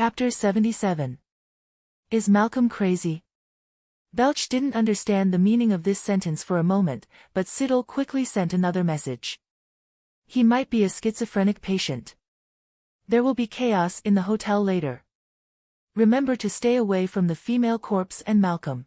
Chapter 77. Is Malcolm crazy? Belch didn't understand the meaning of this sentence for a moment, but Siddle quickly sent another message. He might be a schizophrenic patient. There will be chaos in the hotel later. Remember to stay away from the female corpse and Malcolm.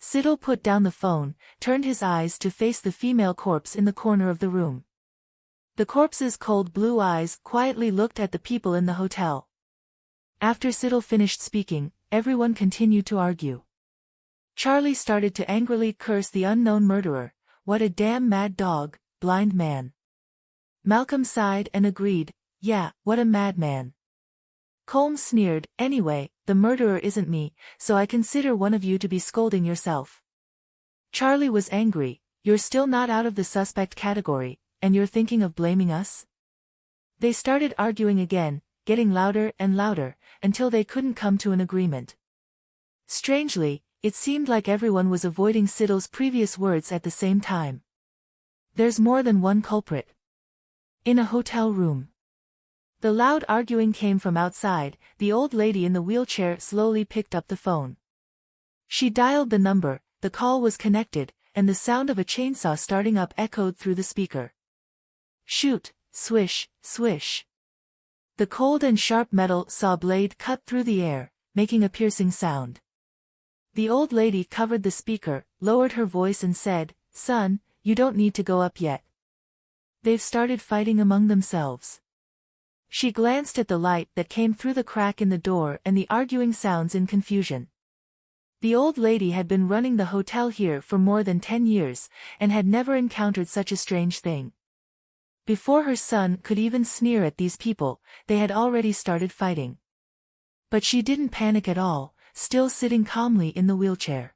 Siddle put down the phone, turned his eyes to face the female corpse in the corner of the room. The corpse's cold blue eyes quietly looked at the people in the hotel. After Siddle finished speaking, everyone continued to argue. Charlie started to angrily curse the unknown murderer. What a damn mad dog, blind man. Malcolm sighed and agreed, yeah, what a madman. Colm sneered, anyway, the murderer isn't me, so I consider one of you to be scolding yourself. Charlie was angry, you're still not out of the suspect category, and you're thinking of blaming us? They started arguing again, getting louder and louder, until they couldn't come to an agreement. Strangely, it seemed like everyone was avoiding Siddle's previous words at the same time. There's more than one culprit. In a hotel room. The loud arguing came from outside. The old lady in the wheelchair slowly picked up the phone. She dialed the number, the call was connected, and the sound of a chainsaw starting up echoed through the speaker. Shoot, swish, swish. The cold and sharp metal saw blade cut through the air, making a piercing sound. The old lady covered the speaker, lowered her voice and said, "Son, you don't need to go up yet. They've started fighting among themselves." She glanced at the light that came through the crack in the door and the arguing sounds in confusion. The old lady had been running the hotel here for more than 10 years, and had never encountered such a strange thing. Before her son could even sneer at these people, they had already started fighting. But she didn't panic at all, still sitting calmly in the wheelchair.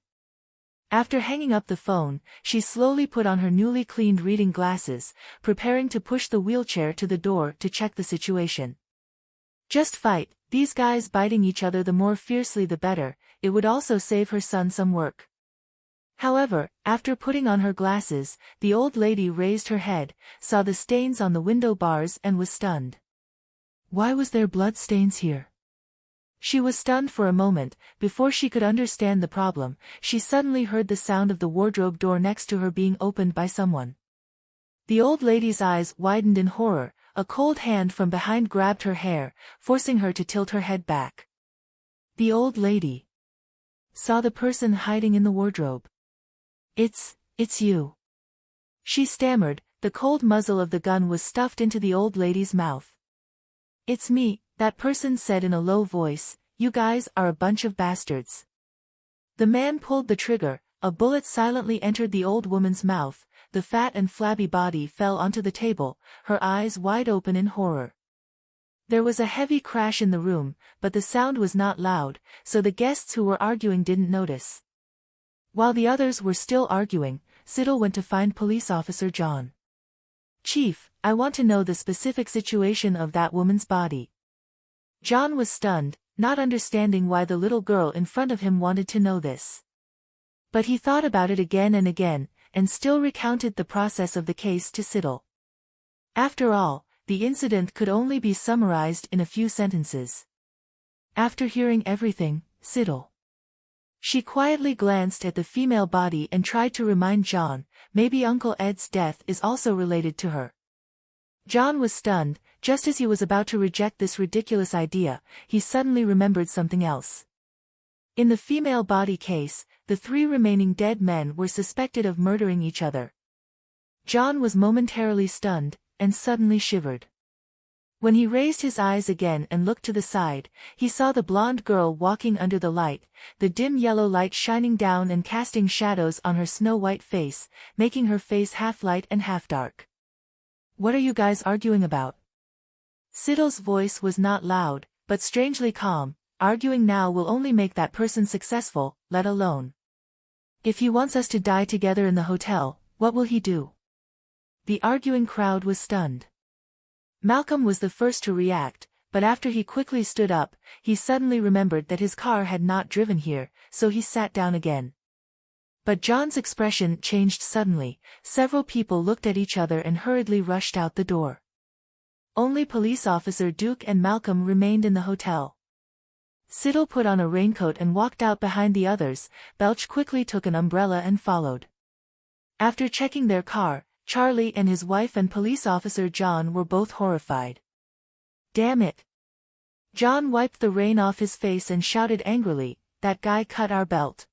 After hanging up the phone, she slowly put on her newly cleaned reading glasses, preparing to push the wheelchair to the door to check the situation. Just fight, these guys biting each other the more fiercely the better, it would also save her son some work. However, after putting on her glasses, the old lady raised her head, saw the stains on the window bars and was stunned. Why was there blood stains here? She was stunned for a moment. Before she could understand the problem, she suddenly heard the sound of the wardrobe door next to her being opened by someone. The old lady's eyes widened in horror, a cold hand from behind grabbed her hair, forcing her to tilt her head back. The old lady saw the person hiding in the wardrobe. It's you. She stammered, the cold muzzle of the gun was stuffed into the old lady's mouth. It's me, that person said in a low voice, you guys are a bunch of bastards. The man pulled the trigger, a bullet silently entered the old woman's mouth, the fat and flabby body fell onto the table, her eyes wide open in horror. There was a heavy crash in the room, but the sound was not loud, so the guests who were arguing didn't notice. While the others were still arguing, Siddle went to find Police Officer John. "Chief, I want to know the specific situation of that woman's body." John was stunned, not understanding why the little girl in front of him wanted to know this. But he thought about it again, and still recounted the process of the case to Siddle. After all, the incident could only be summarized in a few sentences. After hearing everything, She quietly glanced at the female body and tried to remind John, maybe Uncle Ed's death is also related to her. John was stunned. Just as he was about to reject this ridiculous idea, he suddenly remembered something else. In the female body case, the 3 remaining dead men were suspected of murdering each other. John was momentarily stunned, and suddenly shivered. When he raised his eyes again and looked to the side, he saw the blonde girl walking under the light, the dim yellow light shining down and casting shadows on her snow-white face, making her face half light and half dark. "What are you guys arguing about?" Siddle's voice was not loud, but strangely calm. "Arguing now will only make that person successful, let alone. If he wants us to die together in the hotel, what will he do?" The arguing crowd was stunned. Malcolm was the first to react, but after he quickly stood up, he suddenly remembered that his car had not driven here, so he sat down again. But John's expression changed suddenly. Several people looked at each other and hurriedly rushed out the door. Only Police Officer Duke and Malcolm remained in the hotel. Siddle put on a raincoat and walked out behind the others. Belch quickly took an umbrella and followed. After checking their car, Charlie and his wife and police officer John were both horrified. "Damn it!" John wiped the rain off his face and shouted angrily, "That guy cut our belt."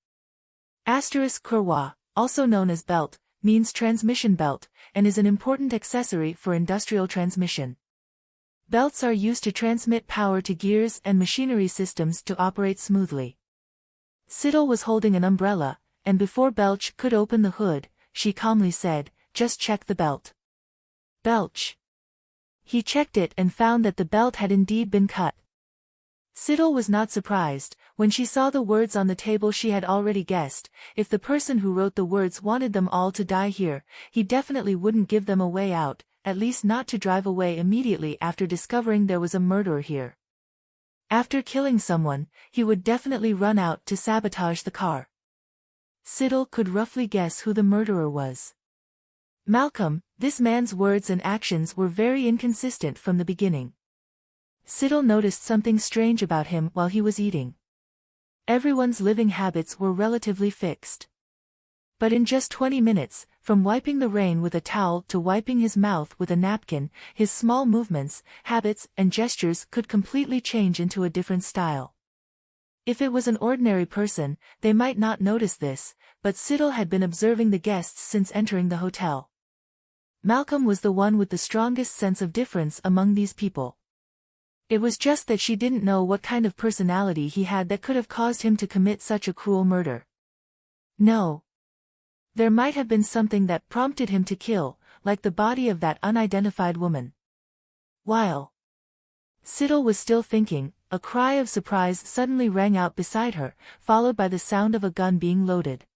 Courroie, also known as belt, means transmission belt, and is an important accessory for industrial transmission. Belts are used to transmit power to gears and machinery systems to operate smoothly. Siddle was holding an umbrella, and before Belch could open the hood, she calmly said, "Just check the belt." Belch. He checked it and found that the belt had indeed been cut. Siddle was not surprised. When she saw the words on the table she had already guessed. If the person who wrote the words wanted them all to die here, he definitely wouldn't give them a way out, at least not to drive away immediately after discovering there was a murderer here. After killing someone, he would definitely run out to sabotage the car. Siddle could roughly guess who the murderer was. Malcolm. This man's words and actions were very inconsistent from the beginning. Siddle noticed something strange about him while he was eating. Everyone's living habits were relatively fixed. But in just 20 minutes, from wiping the rain with a towel to wiping his mouth with a napkin, his small movements, habits, and gestures could completely change into a different style. If it was an ordinary person, they might not notice this, but Siddle had been observing the guests since entering the hotel. Malcolm was the one with the strongest sense of difference among these people. It was just that she didn't know what kind of personality he had that could have caused him to commit such a cruel murder. No. There might have been something that prompted him to kill, like the body of that unidentified woman. While Siddle was still thinking, a cry of surprise suddenly rang out beside her, followed by the sound of a gun being loaded.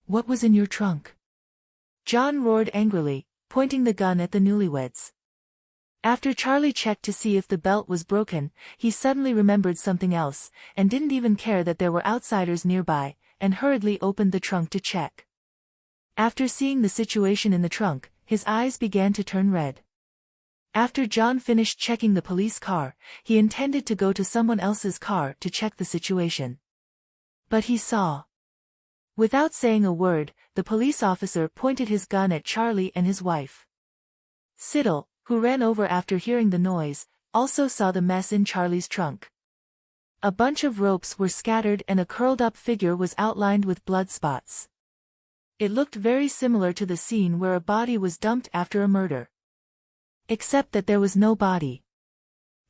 "What was in your trunk?" John roared angrily, pointing the gun at the newlyweds. After Charlie checked to see if the belt was broken, he suddenly remembered something else, and didn't even care that there were outsiders nearby, and hurriedly opened the trunk to check. After seeing the situation in the trunk, his eyes began to turn red. After John finished checking the police car, he intended to go to someone else's car to check the situation. But he saw. Without saying a word, the police officer pointed his gun at Charlie and his wife. Siddle, who ran over after hearing the noise, also saw the mess in Charlie's trunk. A bunch of ropes were scattered and a curled-up figure was outlined with blood spots. It looked very similar to the scene where a body was dumped after a murder. Except that there was no body.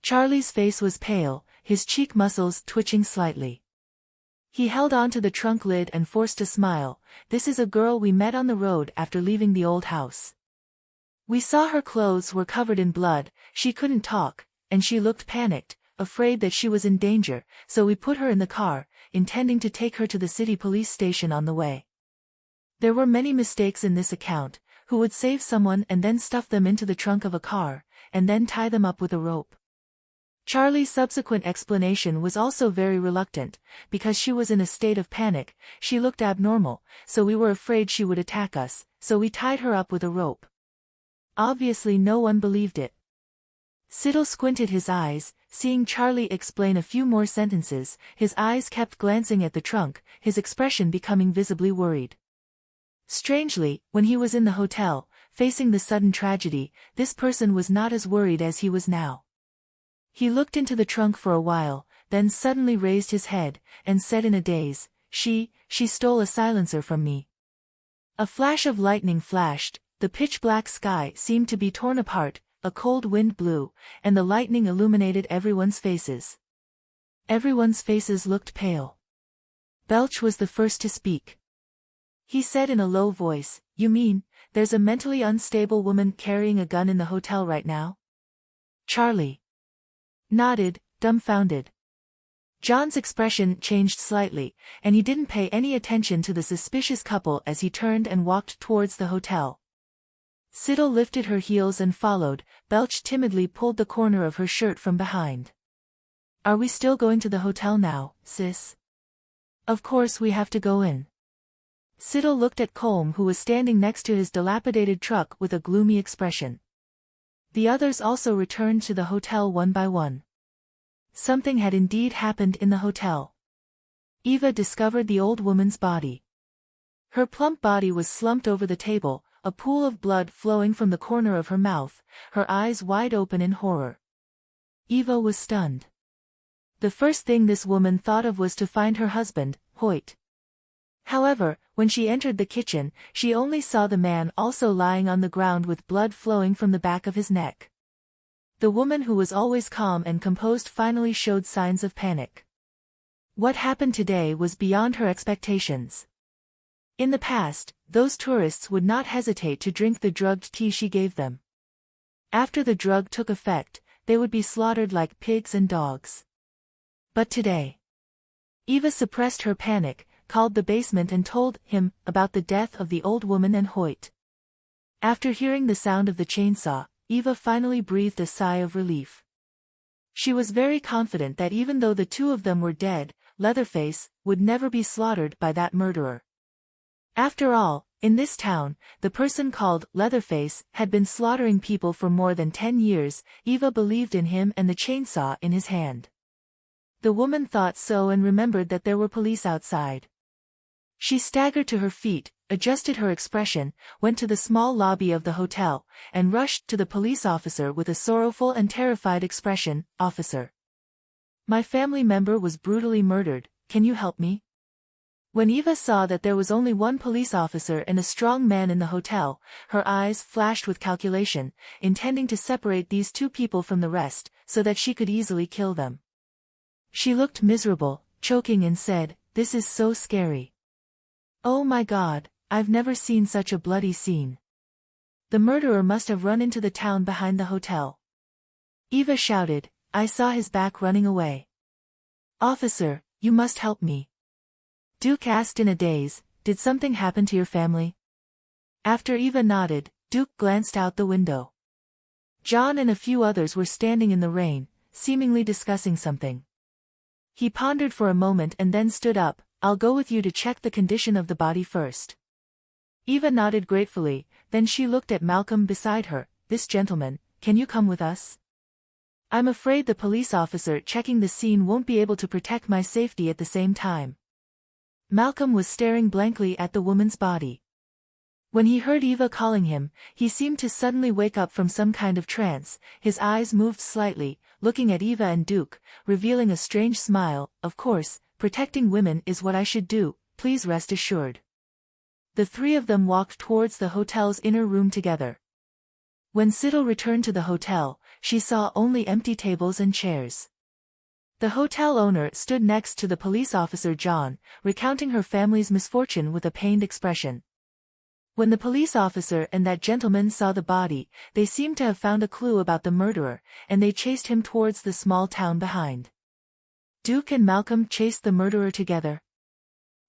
Charlie's face was pale, his cheek muscles twitching slightly. He held on to the trunk lid and forced a smile. "This is a girl we met on the road after leaving the old house. We saw her clothes were covered in blood, she couldn't talk, and she looked panicked, afraid that she was in danger, so we put her in the car, intending to take her to the city police station on the way." There were many mistakes in this account. Who would save someone and then stuff them into the trunk of a car, and then tie them up with a rope? Charlie's subsequent explanation was also very reluctant, because she was in a state of panic, she looked abnormal, so we were afraid she would attack us, so we tied her up with a rope. Obviously no one believed it. Siddle squinted his eyes, seeing Charlie explain a few more sentences. His eyes kept glancing at the trunk, his expression becoming visibly worried. Strangely, when he was in the hotel, facing the sudden tragedy, this person was not as worried as he was now. He looked into the trunk for a while, then suddenly raised his head, and said in a daze, She stole a silencer from me." A flash of lightning flashed, the pitch-black sky seemed to be torn apart, a cold wind blew, and the lightning illuminated everyone's faces. Everyone's faces looked pale. Belch was the first to speak. He said in a low voice, "You mean, there's a mentally unstable woman carrying a gun in the hotel right now?" Charlie nodded, dumbfounded. John's expression changed slightly, and he didn't pay any attention to the suspicious couple as he turned and walked towards the hotel. Siddle lifted her heels and followed. Belch timidly pulled the corner of her shirt from behind. "Are we still going to the hotel now, sis?" "Of course we have to go in." Siddle looked at Colm, who was standing next to his dilapidated truck with a gloomy expression. The others also returned to the hotel one by one. Something had indeed happened in the hotel. Eva discovered the old woman's body. Her plump body was slumped over the table, a pool of blood flowing from the corner of her mouth, her eyes wide open in horror. Eva was stunned. The first thing this woman thought of was to find her husband, Hoyt. However, when she entered the kitchen, she only saw the man also lying on the ground with blood flowing from the back of his neck. The woman who was always calm and composed finally showed signs of panic. What happened today was beyond her expectations. In the past, those tourists would not hesitate to drink the drugged tea she gave them. After the drug took effect, they would be slaughtered like pigs and dogs. But today, Eva suppressed her panic, called the basement and told him about the death of the old woman and Hoyt. After hearing the sound of the chainsaw, Eva finally breathed a sigh of relief. She was very confident that even though the two of them were dead, Leatherface would never be slaughtered by that murderer. After all, in this town, the person called Leatherface had been slaughtering people for more than 10 years. Eva believed in him and the chainsaw in his hand. The woman thought so and remembered that there were police outside. She staggered to her feet, adjusted her expression, went to the small lobby of the hotel, and rushed to the police officer with a sorrowful and terrified expression. "Officer, my family member was brutally murdered, can you help me?" When Eva saw that there was only one police officer and a strong man in the hotel, her eyes flashed with calculation, intending to separate these two people from the rest, so that she could easily kill them. She looked miserable, choking and said, "This is so scary. Oh my God, I've never seen such a bloody scene. The murderer must have run into the town behind the hotel." Eva shouted, "I saw his back running away. Officer, you must help me." Duke asked in a daze, "Did something happen to your family?" After Eva nodded, Duke glanced out the window. John and a few others were standing in the rain, seemingly discussing something. He pondered for a moment and then stood up. "I'll go with you to check the condition of the body first." Eva nodded gratefully, then she looked at Malcolm beside her. "This gentleman, can you come with us? I'm afraid the police officer checking the scene won't be able to protect my safety at the same time." Malcolm was staring blankly at the woman's body. When he heard Eva calling him, he seemed to suddenly wake up from some kind of trance. His eyes moved slightly, looking at Eva and Duke, revealing a strange smile. "Of course, protecting women is what I should do, please rest assured." The three of them walked towards the hotel's inner room together. When Siddle returned to the hotel, she saw only empty tables and chairs. The hotel owner stood next to the police officer John, recounting her family's misfortune with a pained expression. When the police officer and that gentleman saw the body, they seemed to have found a clue about the murderer, and they chased him towards the small town behind. Duke and Malcolm chased the murderer together.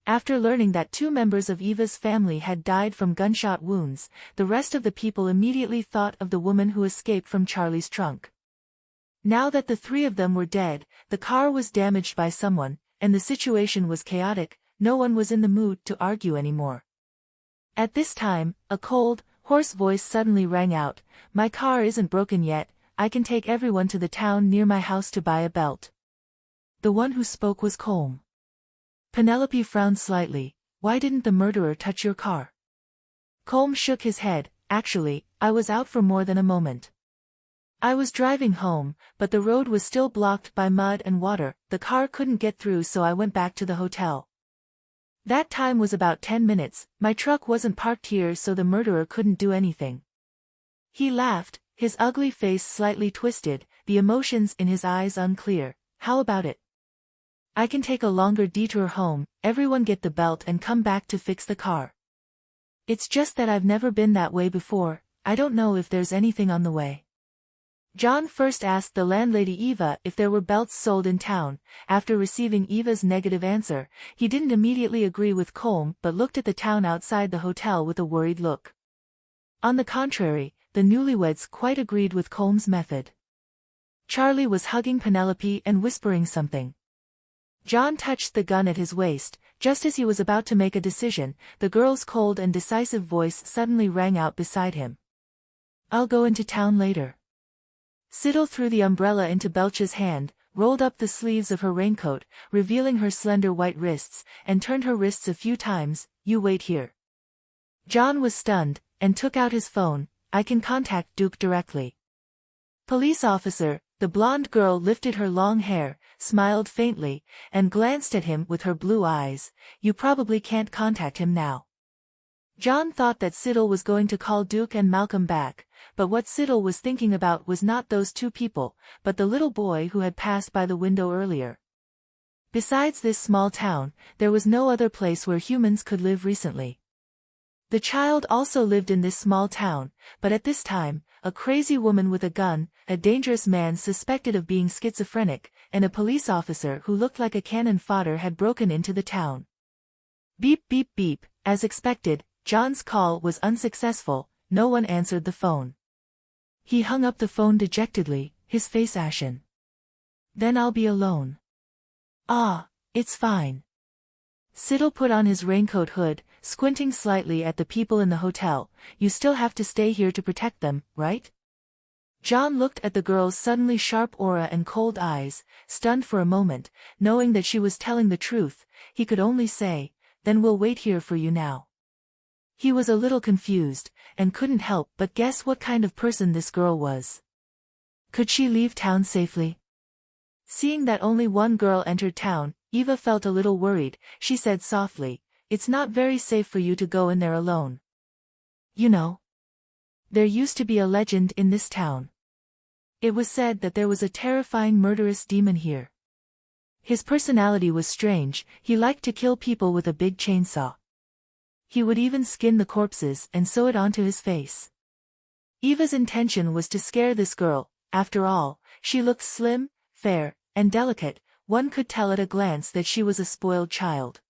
After learning that 2 members of Eva's family had died from gunshot wounds, the rest of the people immediately thought of the woman who escaped from Charlie's trunk. Now that the 3 of them were dead, the car was damaged by someone, and the situation was chaotic. No one was in the mood to argue anymore. At this time, a cold, hoarse voice suddenly rang out, "My car isn't broken yet, I can take everyone to the town near my house to buy a belt." The one who spoke was Colm. Penelope frowned slightly. "Why didn't the murderer touch your car?" Colm shook his head. "Actually, I was out for more than a moment. I was driving home, but the road was still blocked by mud and water, the car couldn't get through, so I went back to the hotel. That time was about 10 minutes, my truck wasn't parked here, so the murderer couldn't do anything." He laughed, his ugly face slightly twisted, the emotions in his eyes unclear. "How about it? I can take a longer detour home, everyone get the belt and come back to fix the car. It's just that I've never been that way before, I don't know if there's anything on the way." John first asked the landlady Eva if there were belts sold in town. After receiving Eva's negative answer, he didn't immediately agree with Colm but looked at the town outside the hotel with a worried look. On the contrary, the newlyweds quite agreed with Colm's method. Charlie was hugging Penelope and whispering something. John touched the gun at his waist. Just as he was about to make a decision, the girl's cold and decisive voice suddenly rang out beside him. "I'll go into town later." Siddle threw the umbrella into Belch's hand. rolled up the sleeves of her raincoat, revealing her slender white wrists, and turned her wrists a few times. "You wait here." John was stunned, and took out his phone. "I can contact Duke directly." "Police officer." The blonde girl lifted her long hair, smiled faintly, and glanced at him with her blue eyes. "You probably can't contact him now." John thought that Siddle was going to call Duke and Malcolm back, but what Siddle was thinking about was not those two people, but the little boy who had passed by the window earlier. Besides this small town, there was no other place where humans could live recently. The child also lived in this small town, but at this time, a crazy woman with a gun, a dangerous man suspected of being schizophrenic, and a police officer who looked like a cannon fodder had broken into the town. Beep beep beep. As expected, John's call was unsuccessful. No one answered the phone. He hung up the phone dejectedly, his face ashen. "Then I'll be alone." "Ah, it's fine." Siddle put on his raincoat hood, squinting slightly at the people in the hotel. "You still have to stay here to protect them, right?" John looked at the girl's suddenly sharp aura and cold eyes, stunned for a moment, knowing that she was telling the truth. He could only say, "Then we'll wait here for you now." He was a little confused, and couldn't help but guess what kind of person this girl was. Could she leave town safely? Seeing that only one girl entered town, Eva felt a little worried. She said softly, "It's not very safe for you to go in there alone. You know, there used to be a legend in this town. It was said that there was a terrifying murderous demon here. His personality was strange. He liked to kill people with a big chainsaw. He would even skin the corpses and sew it onto his face." Eva's intention was to scare this girl. After all, she looked slim, fair, and delicate. One could tell at a glance that she was a spoiled child.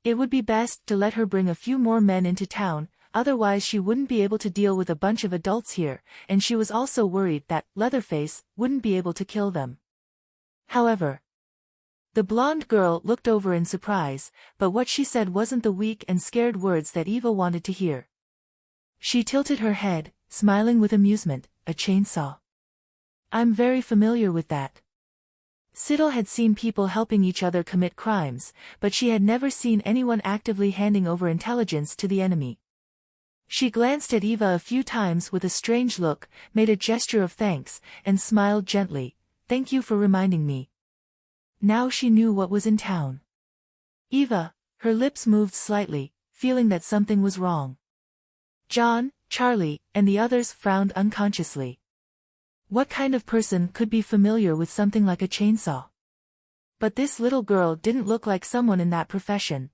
It would be best to let her bring a few more men into town, otherwise she wouldn't be able to deal with a bunch of adults here, and she was also worried that Leatherface wouldn't be able to kill them. However, the blonde girl looked over in surprise, but what she said wasn't the weak and scared words that Eva wanted to hear. She tilted her head, smiling with amusement. "A chainsaw. I'm very familiar with that." Siddle had seen people helping each other commit crimes, but she had never seen anyone actively handing over intelligence to the enemy. She glanced at Eva a few times with a strange look, made a gesture of thanks, and smiled gently. "Thank you for reminding me." Now she knew what was in town. Eva, her lips moved slightly, feeling that something was wrong. John, Charlie, and the others frowned unconsciously. What kind of person could be familiar with something like a chainsaw? But this little girl didn't look like someone in that profession.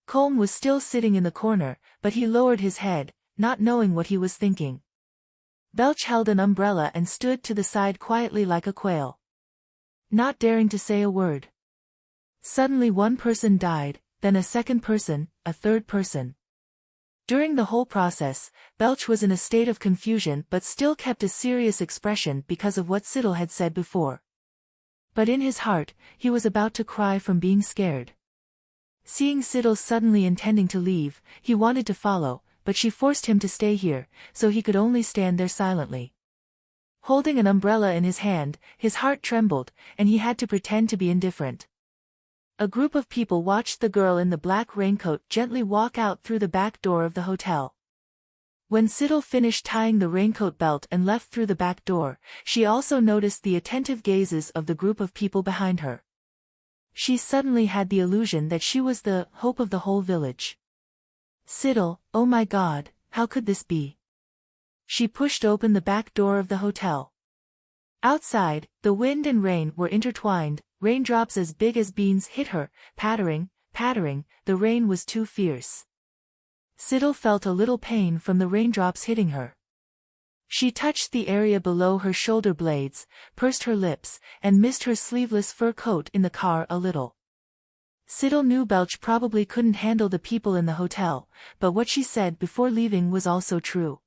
Colm was still sitting in the corner, but he lowered his head, not knowing what he was thinking. Belch held an umbrella and stood to the side quietly like a quail, not daring to say a word. Suddenly one person died, then a second person, a third person. During the whole process, Belch was in a state of confusion but still kept a serious expression because of what Siddle had said before. But in his heart, he was about to cry from being scared. Seeing Siddle suddenly intending to leave, he wanted to follow, but she forced him to stay here, so he could only stand there silently. Holding an umbrella in his hand, his heart trembled, and he had to pretend to be indifferent. A group of people watched the girl in the black raincoat gently walk out through the back door of the hotel. When Siddle finished tying the raincoat belt and left through the back door, she also noticed the attentive gazes of the group of people behind her. She suddenly had the illusion that she was the hope of the whole village. Siddle, oh my God, how could this be? She pushed open the back door of the hotel. Outside, the wind and rain were intertwined. Raindrops as big as beans hit her, pattering, pattering. The rain was too fierce. Siddle felt a little pain from the raindrops hitting her. She touched the area below her shoulder blades, pursed her lips, and missed her sleeveless fur coat in the car a little. Siddle knew Belch probably couldn't handle the people in the hotel, but what she said before leaving was also true.